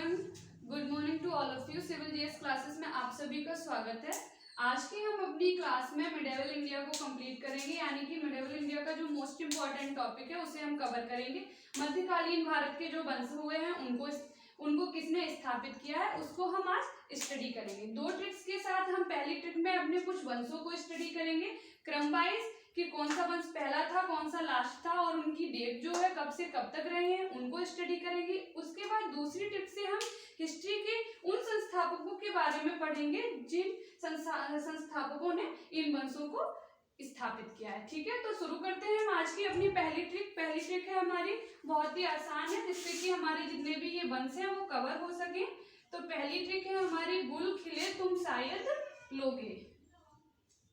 Everyone, good morning to all of you. Civil GS classes में आप सभी का स्वागत है। आज की हम अपनी क्लास में मिडेवल इंडिया को कंप्लीट करेंगे, यानी कि मिडेवल इंडिया का जो मोस्ट इंपॉर्टेंट टॉपिक है उसे हम कवर करेंगे। मध्यकालीन भारत के जो वंश हुए हैं उनको किसने स्थापित किया है उसको हम आज स्टडी करेंगे। दो ट्रिक्स के साथ हम पहली ट्रिक में अपने कुछ वंशों को स्टडी करेंगे क्रम वाइज, कि कौन सा वंश पहला था कौन सा लास्ट था और उनकी डेट जो है कब से कब तक रहे हैं उनको स्टडी करेंगे। उसके बाद दूसरी टिप से हम हिस्ट्री के उन संस्थापकों के बारे में पढ़ेंगे जिन संस्थापकों ने इन वंशों को स्थापित किया है। ठीक है, तो शुरू करते हैं हम आज की अपनी पहली ट्रिक। पहली ट्रिक है हमारी बहुत ही आसान है, जिससे कि हमारे जितने भी ये वंश हैं वो कवर हो सके। तो पहली ट्रिक है हमारी, गुल खिले तुम शायद लोगे।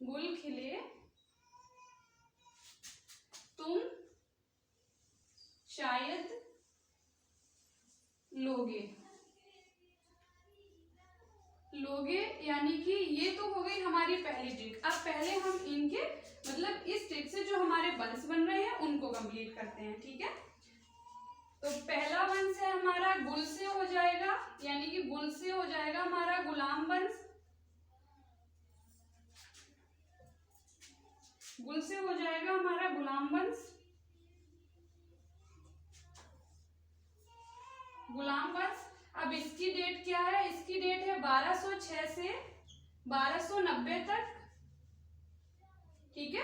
गुल खिले तुम शायद लोगे यानी कि ये तो हो गई हमारी पहली ट्रिक। अब पहले हम इनके मतलब इस ट्रिक से जो हमारे वंश बन रहे हैं उनको कंप्लीट करते हैं। ठीक है, तो पहला वंश है हमारा गुल से हो जाएगा, यानी कि गुल से हो जाएगा हमारा गुलाम वंश। गुल से हो जाएगा हमारा गुलाम वंश। गुलाम वंश, अब इसकी डेट क्या है? इसकी डेट है 1206 से 1290 तक। ठीक है,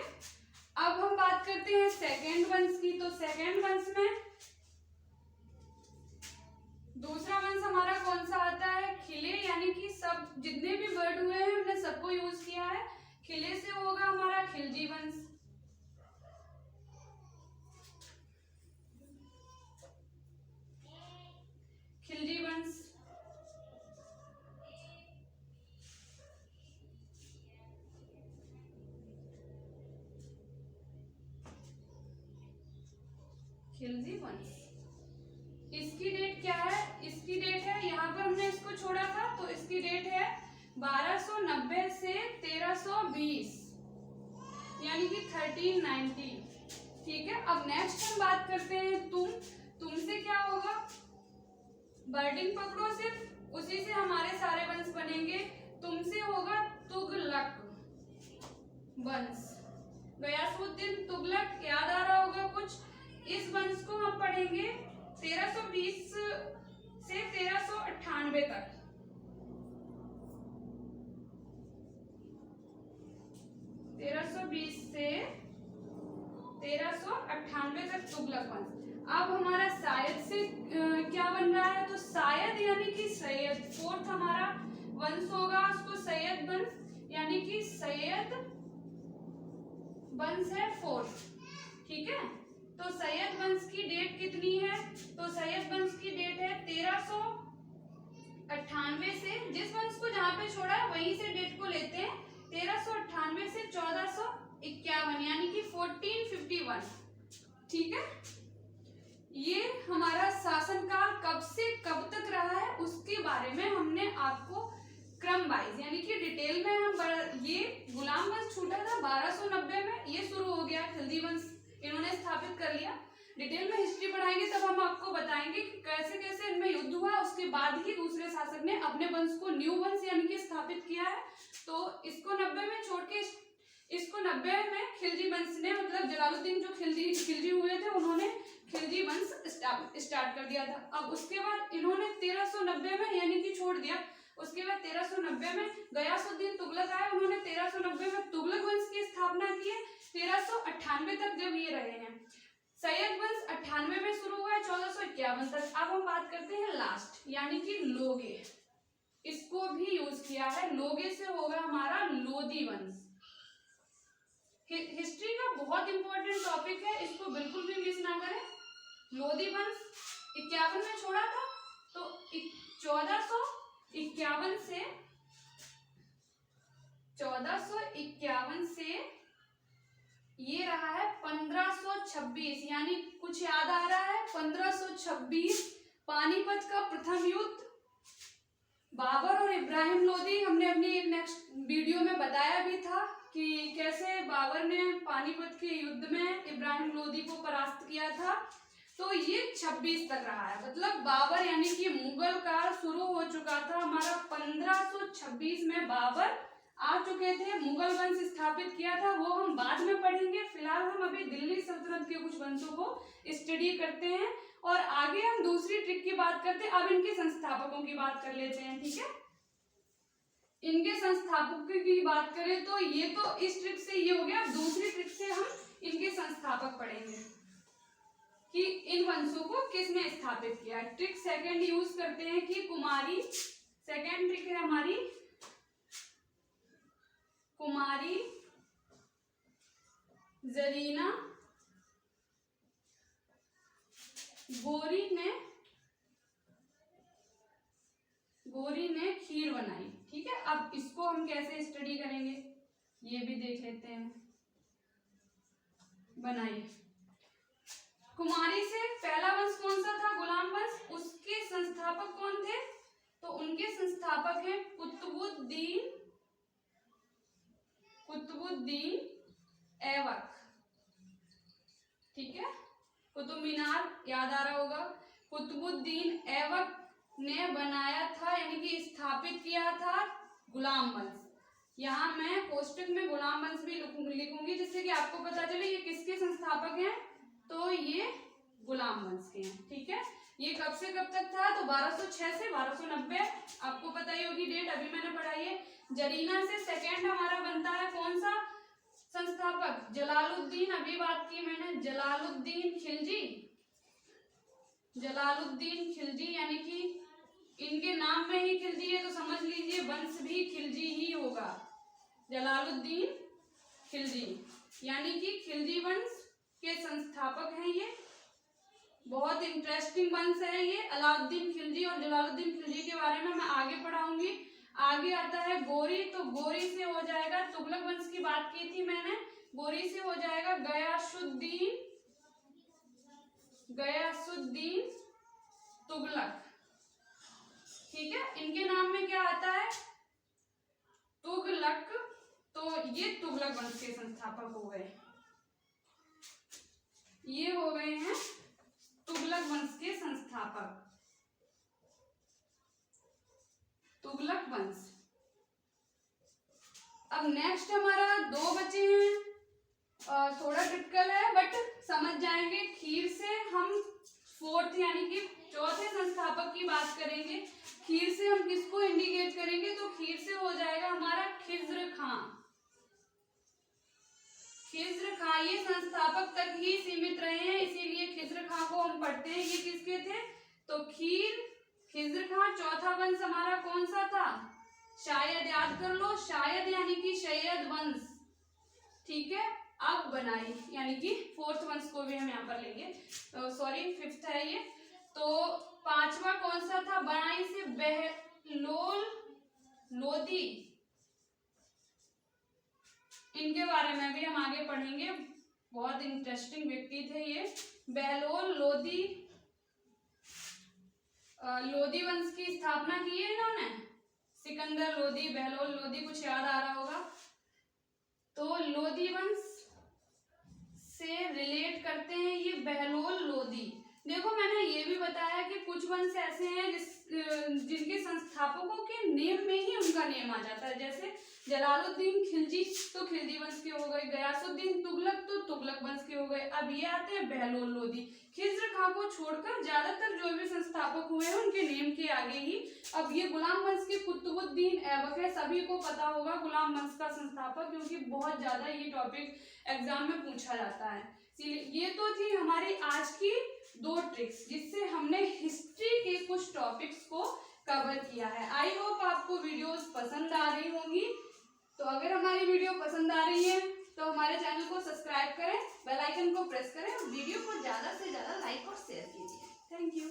अब हम बात करते हैं सेकेंड वंश की। तो सेकेंड वंश में दूसरा वंश हमारा कौन सा आता है? खिले, यानी कि सब जितने भी वर्ड हुए हैं हमने सबको यूज किया है। खिले से होगा हमारा खिलजी वंश। खिलजी वंश, खिलजी वंश। इसकी डेट क्या है? इसकी डेट है, यहाँ पर हमने इसको छोड़ा था तो इसकी डेट है 1290 से 1320, यानी कि 1390। ठीक है, अब नेक्स्ट हम बात करते हैं तुमसे क्या होगा? वर्डिंग पकड़ो सिर्फ, उसी से हमारे सारे वंश बनेंगे। तुमसे होगा तुगलक वंश। गयासुद्दीन तुगलक याद आ रहा होगा कुछ। इस वंश को हम पढ़ेंगे 1320 से 1398 तक। 1320 से 1398 तक तुगलक वंश। अब हमारा शायद से क्या बन रहा है? तो शायद यानी कि सैयद, फोर्थ हमारा वंश होगा उसको सैयद वंश, यानी कि सैयद वंश है फोर्थ। ठीक है, तो सैयद वंश की डेट कितनी है? तो सैयद वंश की डेट है 1398 से, जिस वंश को जहां पे छोड़ा है वहीं से डेट को लेते हैं। 1398 से 1451, यानी कि 1451। ठीक है, ये हमारा शासनकाल कब से कब तक रहा है उसके बारे में हमने आपको क्रम वाइज यानी कि डिटेल में हम ये गुलाम वंश छूटा था 1290 में, ये शुरू हो गया खिलजी वंश, इन्होंने स्थापित कर लिया। डिटेल में हिस्ट्री पढ़ाएंगे तब हम आपको बताएंगे कि कैसे कैसे इनमें युद्ध हुआ। उसके बाद ही दूसरे शासक ने अपने वंश को न्यू वंश यानी कि स्थापित किया है। तो इसको 90 में छोड़ के इसको 90 में खिलजी वंश ने, मतलब जलालुद्दीन जो खिलजी हुए थे उन्होंने खिलजी वंश स्टार्ट कर दिया था। अब उसके बाद इन्होंने 1390 में यानी कि छोड़ दिया। उसके बाद 1390 में गयासुद्दीन तुगलक आए, उन्होंने 1390 में तुगलक वंश की स्थापना की है। 1398 तक जब ये रहे हैं। सैयद वंश 98 में शुरू हुआ है 1451 तक। अब हम बात करते हैं लास्ट, यानी कि लोगे, इसको भी यूज किया है। लोगे से होगा हमारा लोदी वंश। हिस्ट्री का बहुत इंपॉर्टेंट टॉपिक है, इसको बिल्कुल भी मिस ना करें। लोदी वंश 51 में छोड़ा था, तो 1451 से ये रहा है 1526, यानी कुछ याद आ रहा है? 1526 पानीपत का प्रथम युद्ध। बाबर और इब्राहिम लोदी, हमने अपनी एक नेक्स्ट वीडियो में बताया भी था कि कैसे बाबर ने पानीपत के युद्ध में इब्राहिम लोदी को परास्त किया था। तो ये 26 तक रहा है, मतलब बाबर यानी कि मुगल का था हमारा 1526 में बाबर आ चुके थे, मुगल वंश स्थापित किया था, वो हम बाद में पढ़ेंगे। फिलहाल हम अभी दिल्ली सल्तनत के कुछ वंशों को स्टडी करते हैं और आगे हम दूसरी ट्रिक की बात करते हैं। अब इनके संस्थापकों की बात कर लेते हैं, ठीक है। इनके संस्थापकों की बात करें तो ये तो इस ट्रिक से ये हो गया। अब दूसरी ट्रिक से हम इनके संस्थापक पढ़ेंगे कि इन वंशों को किसने स्थापित किया। ट्रिक सेकंड यूज करते हैं कि कुमारी, सेकंड ट्रिक है हमारी कुमारी, जरीना, गोरी ने खीर बनाई, ठीक है। अब इसको हम कैसे स्टडी करेंगे ये भी देख लेते हैं। बनाई कुमारी से पहला वंश कौन सा था? गुलाम वंश। उसके संस्थापक कौन थे? तो उनके संस्थापक हैं कुतुबुद्दीन ऐबक, ठीक है। कुतुब मीनार याद आ रहा होगा। कुतुबुद्दीन ऐबक ने बनाया था, यानी कि स्थापित किया था गुलाम वंश। यहाँ मैं कोष्टक में गुलाम वंश भी लिखूंगी जिससे कि आपको पता चले ये किसके संस्थापक हैं। तो ये गुलाम वंश के हैं, ठीक है। ये कब से कब तक था? तो 1206 से 1290, आपको पता ही होगी डेट, अभी मैंने पढ़ाई है। जरीना से सेकंड हमारा बनता है कौन सा संस्थापक? जलालुद्दीन, अभी बात की मैंने, जलालुद्दीन खिलजी, यानी कि इनके नाम में ही खिलजी है तो समझ लीजिए वंश भी खिलजी ही होगा। जलालुद्दीन खिलजी, यानी कि खिलजी वंश के संस्थापक हैं ये। बहुत इंटरेस्टिंग वंश है ये अलाउद्दीन खिलजी और जलालुद्दीन खिलजी के बारे में मैं आगे पढ़ाऊंगी। आगे आता है गोरी, तो गोरी से हो जाएगा, तुगलक वंश की बात की थी मैंने, गोरी से हो जाएगा गयासुद्दीन तुगलक, ठीक है। इनके नाम में क्या आता है? तुगलक, तो ये तुगलक वंश के संस्थापक हो गए। ये हो गए हैं तुगलक वंश के संस्थापक, तुगलक वंश। अब नेक्स्ट हमारा दो बचे हैं, थोड़ा क्रिटिकल है बट समझ जाएंगे। खीर से हम फोर्थ यानी कि चौथे संस्थापक की बात करेंगे। खीर से हम किसको इंडिकेट करेंगे? तो खीर से हो जाएगा हमारा खिज्र खां। खिज्र खां ये संस्थापक तक ही सीमित रहे हैं, इसीलिए खिज्र खां को हम पढ़ते हैं। ये किसके थे? तो खिज्र खां। चौथा वंश हमारा कौन सा था? शायद याद कर लो, शायद यानी कि शैयद वंश, ठीक है। अब बनाई यानी कि फोर्थ वंश को भी हम यहाँ पर लेंगे, सॉरी फिफ्थ है ये। तो पांचवा कौन सा था? बनाई से बहलोल लोदी, इनके बारे में भी हम आगे पढ़ेंगे, बहुत इंटरेस्टिंग व्यक्ति थे ये। बहलोल लोदी वंश की स्थापना की है इन्होंने। सिकंदर लोदी, बहलोल लोदी, कुछ याद आ रहा होगा। तो लोदी वंश से रिलेट करते हैं ये बहलोल लोदी। देखो मैंने ये भी बताया कि कुछ वंश ऐसे हैं जिनके संस्थापकों के नेम में ही उनका नेम आ जाता है। जैसे जलालुद्दीन खिलजी तो खिलजी वंश के हो गए, गयासुद्दीन तुगलक तो तुगलक वंश के हो गए। अब ये आते हैं बहलोल लोदी। खिज्र खां को छोड़कर ज्यादातर जो भी संस्थापक हुए हैं उनके नेम के आगे ही। अब ये गुलाम वंश के कुतुबुद्दीन ऐबक है, सभी को पता होगा गुलाम वंश का संस्थापक, क्योंकि बहुत ज्यादा ये टॉपिक एग्जाम में पूछा जाता है। ये तो थी हमारी आज की दो ट्रिक्स जिससे हमने हिस्ट्री के कुछ टॉपिक्स को कवर किया है। आई होप आपको वीडियोस पसंद आ रही होंगी। तो अगर हमारी वीडियो पसंद आ रही है तो हमारे चैनल को सब्सक्राइब करें, बेल आइकन को प्रेस करें और वीडियो को ज्यादा से ज्यादा लाइक और शेयर कीजिए। Thank you.